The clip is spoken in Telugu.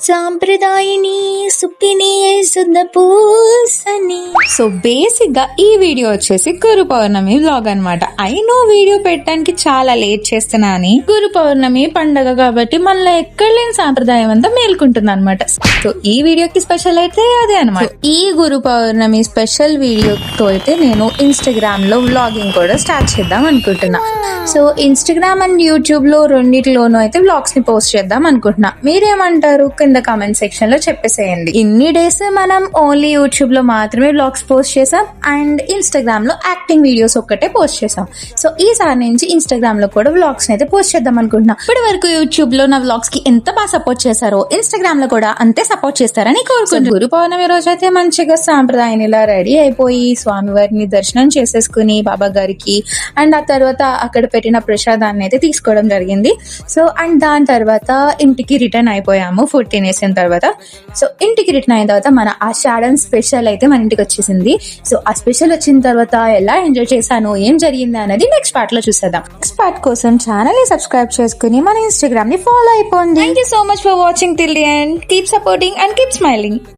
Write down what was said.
సాంప్రదాయని సుప్పిని శుద్ధ పూసని. సో బేసిక్ గా ఈ వీడియో వచ్చేసి గురు పౌర్ణమి వ్లాగ్ అన్నమాట. అయినో వీడియో పెట్టడానికి చాలా లేట్ చేస్తున్నా అని, గురు పౌర్ణమి పండగ కాబట్టి మళ్ళీ ఎక్కడ లేని సాంప్రదాయం అంతా మేల్కుంటుంది అనమాట. సో ఈ వీడియోకి స్పెషల్ అయితే అదే అనమాట. ఈ గురు పౌర్ణమి స్పెషల్ వీడియోతో అయితే నేను ఇన్స్టాగ్రామ్ లో వ్లాగింగ్ కూడా స్టార్ట్ చేద్దాం అనుకుంటున్నా. సో ఇన్స్టాగ్రామ్ అండ్ యూట్యూబ్ లో రెండిట్లోనూ అయితే వ్లాగ్స్ ని పోస్ట్ చేద్దాం అనుకుంటున్నా. మీరేమంటారు కింద కామెంట్ సెక్షన్ లో చెప్పేసేయండి. ఇన్ని డేస్ మనం ఓన్లీ యూట్యూబ్ లో మాత్రమే వ్లాగ్స్ పోస్ట్ చేసాం అండ్ ఇన్స్టాగ్రామ్ లో యాక్టింగ్ వీడియోస్ ఒక్కటే పోస్ట్ చేసాం. సో ఈసారి నుంచి ఇన్స్టాగ్రామ్ లో కూడా వ్లాగ్స్ అయితే పోస్ట్ చేద్దాం అనుకుంటున్నా. ఇప్పటి వరకు యూట్యూబ్ లో నా వ్లాగ్స్ కి ఎంత బాగా సపోర్ట్ చేశారో ఇన్స్టాగ్రామ్ లో కూడా అంతే సపోర్ట్ చేస్తారని కోరుకుంటున్నాను. గురు పౌర్ణమి రోజు అయితే మంచిగా సాంప్రదాయం ఇలా రెడీ అయిపోయి స్వామివారిని దర్శనం చేసేసుకుని బాబా గారికి అండ్ ఆ తర్వాత అక్కడ పెట్టిన ప్రసాదాన్ని అయితే తీసుకోవడం జరిగింది. సో అండ్ దాని తర్వాత ఇంటికి రిటర్న్ అయిపోయాము ఫుడ్ తినేసిన తర్వాత. సో ఇంటికి రిటర్న్ అయిన తర్వాత మన ఆషాఢం స్పెషల్ అయితే మన ఇంటికి వచ్చేసింది. సో ఆ స్పెషల్ వచ్చిన తర్వాత ఎలా ఎంజాయ్ చేశాను, ఏం జరిగింది అనేది నెక్స్ట్ పార్ట్ లో చూసేద్దాం. నెక్స్ట్ పార్ట్ కోసం ఛానల్ ని సబ్స్క్రైబ్ చేసుకుని మన ఇన్స్టాగ్రామ్ ని ఫాలో అయిపోండి. Thank you so much for watching till the end. Keep supporting and keep smiling.